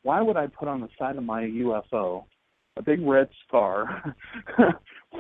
why would I put on the side of my UFO a big red star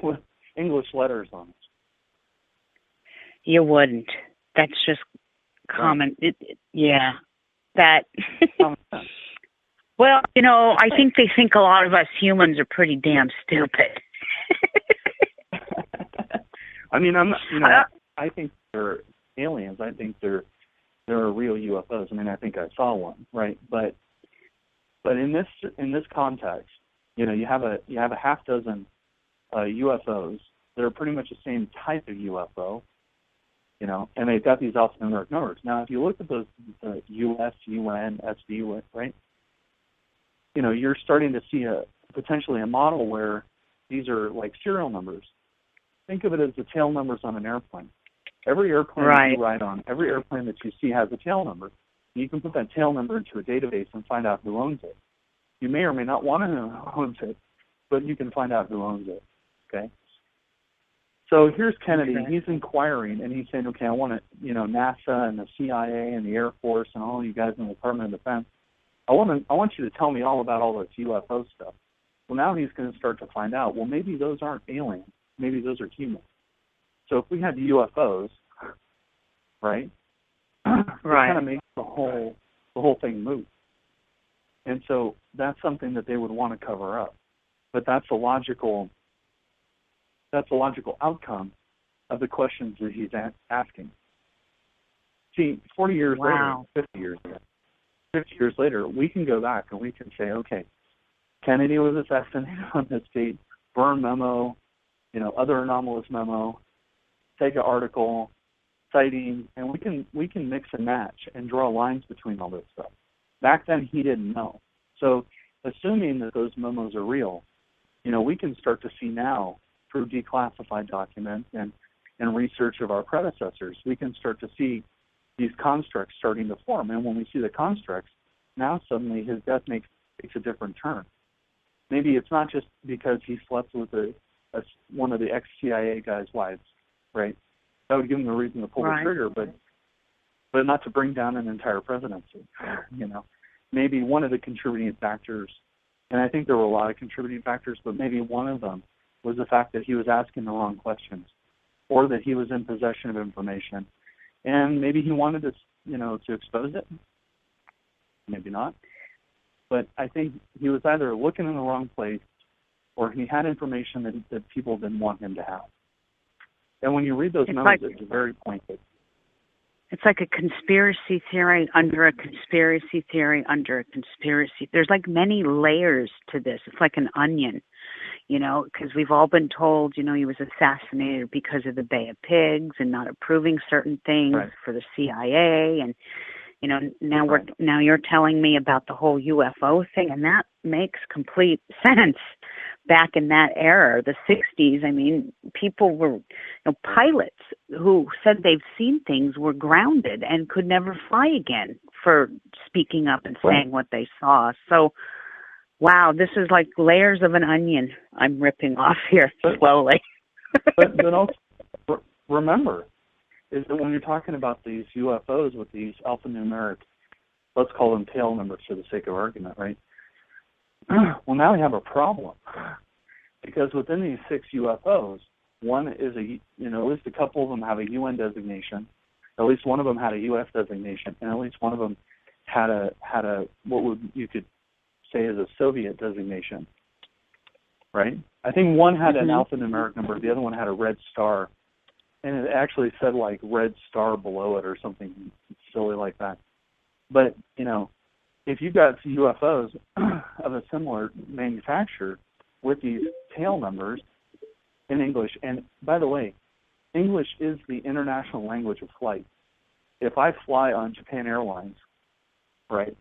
with English letters on it? You wouldn't. That's just common. Right. Yeah. That. Well, you know, I think they think a lot of us humans are pretty damn stupid. I mean, I think they're aliens. I think they're real UFOs. I mean, I think I saw one, right? But in this context, you know, you have a half dozen UFOs that are pretty much the same type of UFO, you know, and they've got these alphanumeric numbers. Now, if you look at those US, UN, SD, right? You know, you're starting to see potentially a model where these are like serial numbers. Think of it as the tail numbers on an airplane. Every airplane that you ride on, every airplane that you see has a tail number. You can put that tail number into a database and find out who owns it. You may or may not want to know who owns it, but you can find out who owns it, okay? So here's Kennedy. Okay. He's inquiring, and he's saying, okay, I want to, you know, NASA and the CIA and the Air Force and all you guys in the Department of Defense, I want you to tell me all about all this UFO stuff. Well, now he's going to start to find out, well, maybe those aren't aliens. Maybe those are humans. So if we had UFOs, right, it kind of makes the whole thing move. And so that's something that they would want to cover up. But that's a logical outcome of the questions that he's asking. See, 40 years later, 50 years later, we can go back and we can say, okay, Kennedy was assassinated on this date, Byrne memo, you know, other anomalous memo, take an article, sighting, and we can mix and match and draw lines between all this stuff. Back then, he didn't know. So assuming that those memos are real, you know, we can start to see now through declassified documents and research of our predecessors, we can start to see these constructs starting to form. And when we see the constructs, now suddenly his death makes a different turn. Maybe it's not just because he slept with one of the ex-CIA guys' wives, right? That would give him a reason to pull the trigger, but not to bring down an entire presidency, you know. Maybe one of the contributing factors, and I think there were a lot of contributing factors, but maybe one of them was the fact that he was asking the wrong questions or that he was in possession of information. And maybe he wanted to, you know, to expose it. Maybe not. But I think he was either looking in the wrong place or he had information that people didn't want him to have. And when you read those memos, it's very pointed. It's like a conspiracy theory under a conspiracy theory under a conspiracy. There's like many layers to this. It's like an onion, you know, because we've all been told, you know, he was assassinated because of the Bay of Pigs and not approving certain things for the CIA. And, you know, now you're telling me about the whole UFO thing, and that makes complete sense. Back in that era, the 60s, I mean, people were, you know, pilots who said they've seen things were grounded and could never fly again for speaking up and saying what they saw. So, wow, this is like layers of an onion I'm ripping off here slowly. but also, remember, is that when you're talking about these UFOs with these alphanumeric, let's call them tail numbers for the sake of argument, right? Well, now we have a problem because within these 6 UFOs, one is at least a couple of them have a UN designation, at least one of them had a US designation, and at least one of them had a what you could say is a Soviet designation, right? I think one had an alphanumeric number, the other one had a red star, and it actually said like red star below it or something silly like that. But, you know, if you've got UFOs of a similar manufacturer with these tail numbers in English, and by the way, English is the international language of flight. If I fly on Japan Airlines, right,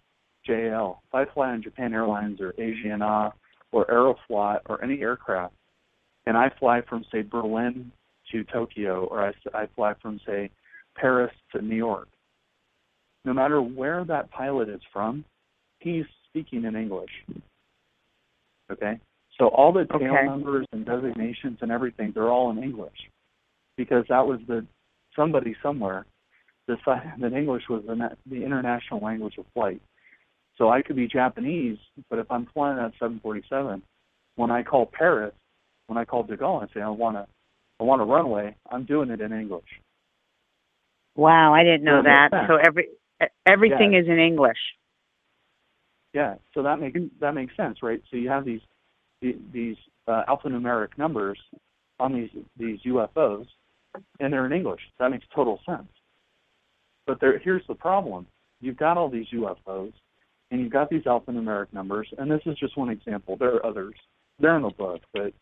JAL, if I fly on Japan Airlines or Asiana or Aeroflot or any aircraft, and I fly from, say, Berlin to Tokyo, or I fly from, say, Paris to New York, no matter where that pilot is from, he's speaking in English, okay? So all the tail numbers and designations and everything, they're all in English because that was somebody somewhere decided that English was the international language of flight. So I could be Japanese, but if I'm flying that 747, when I call Paris, when I call de Gaulle and say I want a runway, I'm doing it in English. Wow, I didn't know that. So everything is in English. Yeah, so that makes sense, right? So you have these alphanumeric numbers on these UFOs, and they're in English. That makes total sense. But here's the problem: you've got all these UFOs, and you've got these alphanumeric numbers, and this is just one example. There are others. They're in the book, but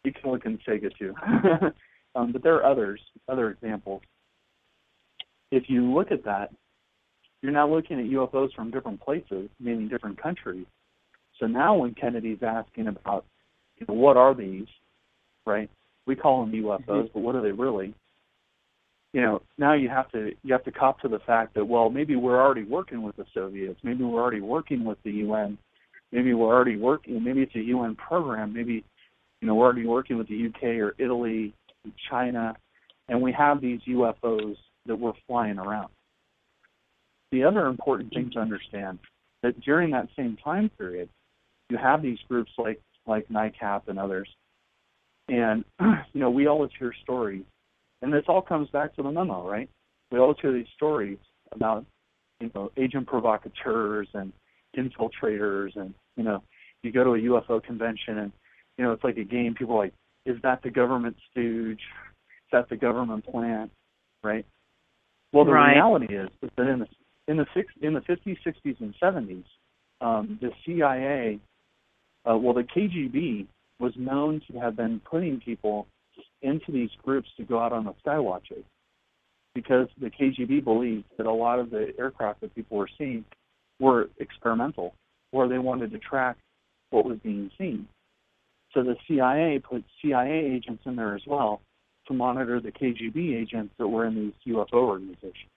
you can look in Sega too. But there are other examples. If you look at that, you're now looking at UFOs from different places, meaning different countries. So now when Kennedy's asking about, what are these, right? We call them UFOs, but what are they really? Now you have to cop to the fact that, well, maybe we're already working with the Soviets, maybe we're already working with the UN, maybe it's a UN program, maybe we're already working with the UK or Italy, China, and we have these UFOs that we're flying around. The other important thing to understand that during that same time period, you have these groups like NICAP and others, and we always hear stories, and this all comes back to the memo, right? We always hear these stories about agent provocateurs and infiltrators, and you go to a UFO convention and it's like a game. People are like, is that the government stooge? Is that the government plant? Right? Well, the reality is that in the 50s, 60s, and 70s, the CIA, the KGB was known to have been putting people into these groups to go out on the sky watches, because the KGB believed that a lot of the aircraft that people were seeing were experimental, or they wanted to track what was being seen. So the CIA put CIA agents in there as well to monitor the KGB agents that were in these UFO organizations,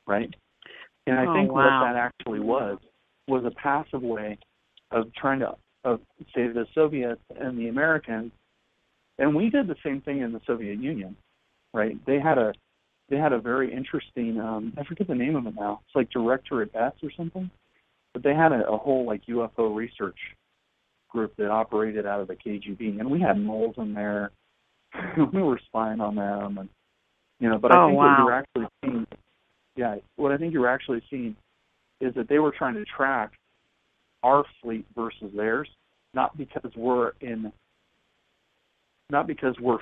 right? And I think what that actually was a passive way of trying to, say, the Soviets and the Americans, and we did the same thing in the Soviet Union, right? They had a very interesting, I forget the name of it now. It's like Directorate S or something, but they had a whole like UFO research group that operated out of the KGB, and we had moles in there. We were spying on them, and but I think what you're actually seeing, what I think you're actually seeing is that they were trying to track our fleet versus theirs, not because we're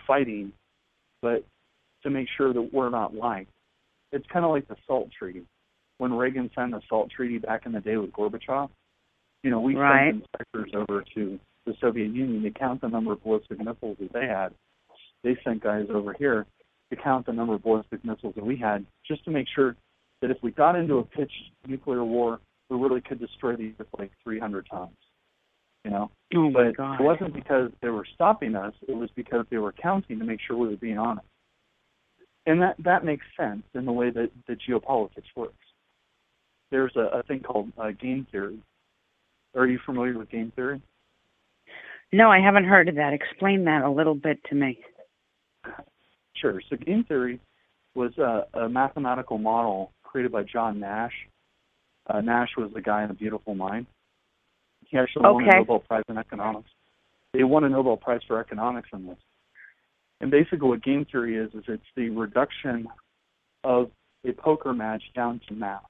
fighting, but to make sure that we're not lying. It's kind of like the SALT Treaty. When Reagan signed the SALT Treaty back in the day with Gorbachev, we sent inspectors over to the Soviet Union to count the number of ballistic missiles that they had. They sent guys over here to count the number of ballistic missiles that we had, just to make sure that if we got into a pitched nuclear war, we really could destroy these with like 300 times. But it wasn't because they were stopping us. It was because they were counting to make sure we were being honest. And that makes sense in the way that geopolitics works. There's a thing called game theory. Are you familiar with game theory? No, I haven't heard of that. Explain that a little bit to me. Sure. So game theory was a mathematical model created by John Nash. Nash was the guy in The Beautiful Mind. He actually won a Nobel Prize in economics. They won a Nobel Prize for economics in this. And basically what game theory is it's the reduction of a poker match down to math.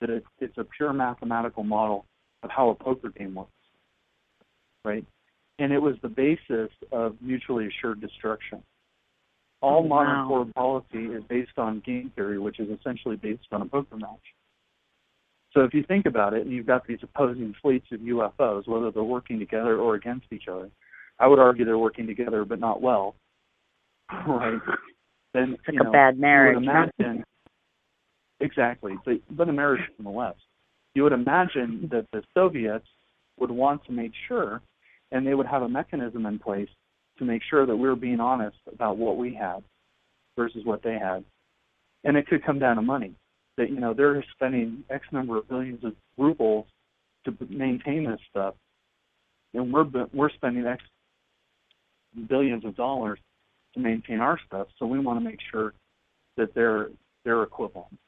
That it's a pure mathematical model of how a poker game works, right? And it was the basis of mutually assured destruction. All modern foreign policy is based on game theory, which is essentially based on a poker match. So if you think about it, and you've got these opposing fleets of UFOs, whether they're working together or against each other, I would argue they're working together but not well, right? Then it's like a bad marriage. You would imagine, exactly, but a marriage nonetheless. You would imagine that the Soviets would want to make sure, and they would have a mechanism in place to make sure that we were being honest about what we had versus what they had. And it could come down to money. That, they're spending X number of billions of rubles to maintain this stuff, and we're spending X billions of dollars to maintain our stuff, so we want to make sure that they're equivalent.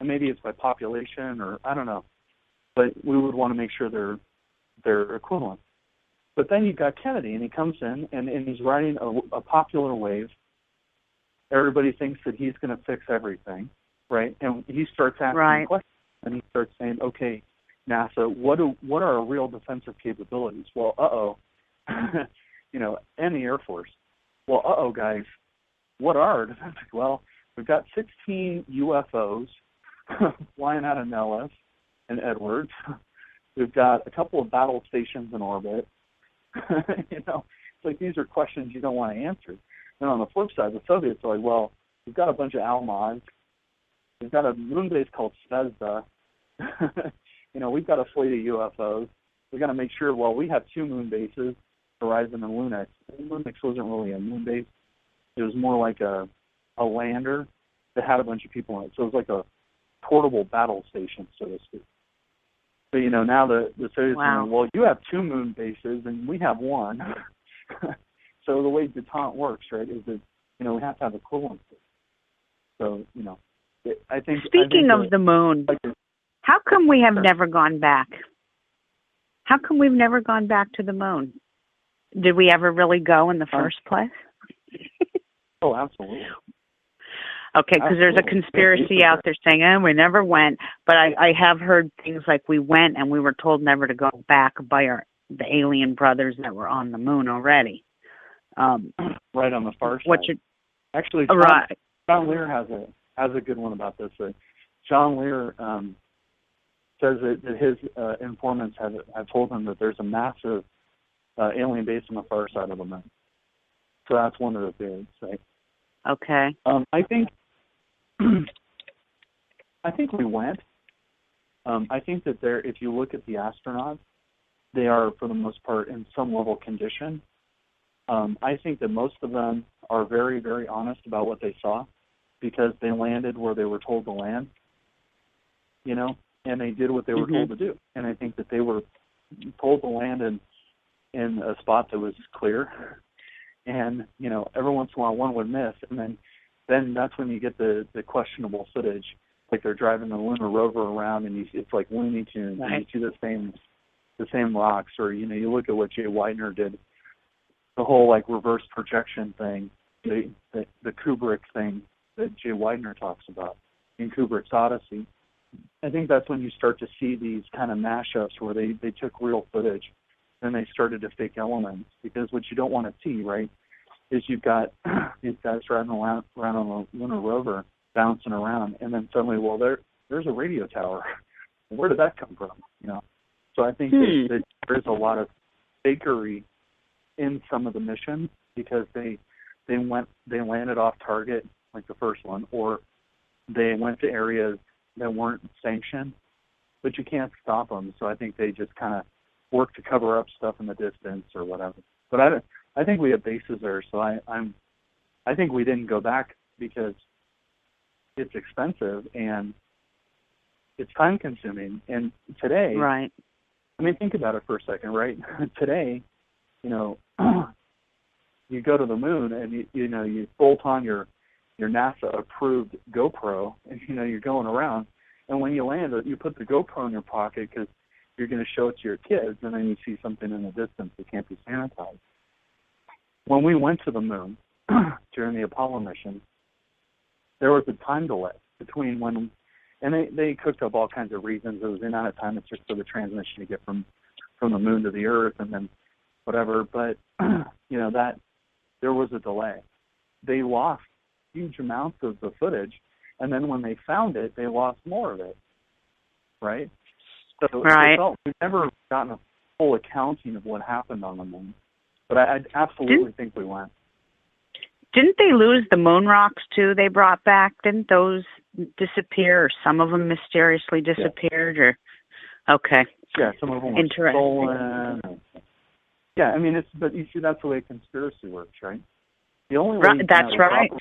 And maybe it's by population, or I don't know. but we would want to make sure they're equivalent. But then you've got Kennedy, and he comes in, and he's riding a popular wave. Everybody thinks that he's going to fix everything, right? And he starts asking questions, and he starts saying, okay, NASA, what are our real defensive capabilities? Well, and the Air Force. Well, guys, what are our defensive? Well, we've got 16 UFOs flying out of Nellis and Edwards. We've got a couple of battle stations in orbit. It's like these are questions you don't want to answer. And on the flip side, the Soviets are like, well, we've got a bunch of Almaz. We've got a moon base called Zvezda. We've got a fleet of UFOs. We've got to make sure, we have 2 moon bases, Horizon and Lunex. Lunex wasn't really a moon base. It was more like a lander that had a bunch of people in it. So it was like a portable battle station, so to speak. But, now the Soviets are saying, you have 2 moon bases and we have 1. So the way detente works, right, is that, we have to have equivalency. So, I think... Speaking of the moon, how come we have never gone back? How come we've never gone back to the moon? Did we ever really go in the first place? Oh, absolutely. Okay, because there's a conspiracy out there saying, we never went. But I have heard things like we went and we were told never to go back by the alien brothers that were on the moon already. Right on the far side. Actually, John Lear has a good one about this. John Lear says that his informants have told him that there's a massive alien base on the far side of the moon. So that's one of the theories, right? Okay. I think we went. I think that if you look at the astronauts, they are, for the most part, in some level condition. I think that most of them are very, very honest about what they saw because they landed where they were told to land, and they did what they were told to do. And I think that they were told to land in a spot that was clear. And, every once in a while one would miss. And then that's when you get the questionable footage. Like they're driving the lunar rover around and it's like Looney Tunes. Right. And you see the same rocks. Or, you look at what Jay Weidner did. The whole reverse projection thing, the Kubrick thing that Jay Weidner talks about in Kubrick's Odyssey. I think that's when you start to see these kind of mashups where they took real footage and they started to fake elements, because what you don't want to see, right, is you've got these guys driving around on a lunar rover, bouncing around, and then suddenly, there's a radio tower. Where did that come from? So I think that there is a lot of fakery in some of the missions because they landed off target, like the first one, or they went to areas that weren't sanctioned, but you can't stop them. So I think they just kind of work to cover up stuff in the distance or whatever. But I think we have bases there, so I think we didn't go back because it's expensive and it's time consuming. And today, right? I mean, think about it for a second, right? Today, you go to the moon and you bolt on your NASA approved GoPro and you're going around, and when you land, you put the GoPro in your pocket because you're going to show it to your kids, and then you see something in the distance that can't be sanitized. When we went to the moon during the Apollo mission, there was a time delay between when, and they cooked up all kinds of reasons. It was the amount of time it took for the transmission to get from the moon to the Earth, and then whatever. But that there was a delay. They lost huge amounts of the footage, and then when they found it, they lost more of it. Right. So we've never gotten a full accounting of what happened on the moon, but I absolutely think we went. Didn't they lose the moon rocks too? They brought back. Didn't those disappear, or some of them mysteriously disappeared? Yeah. Or okay. Yeah, some of them were stolen. Yeah, I mean, but you see, that's the way conspiracy works, right? The only way that's right.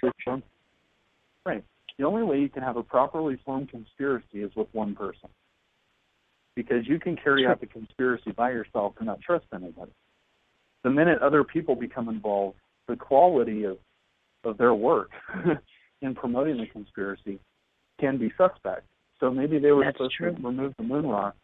Right. The only way you can have a properly formed conspiracy is with one person. Because you can carry out the conspiracy by yourself and not trust anybody. The minute other people become involved, the quality of their work in promoting the conspiracy can be suspect. So maybe they were supposed to remove the moon rock,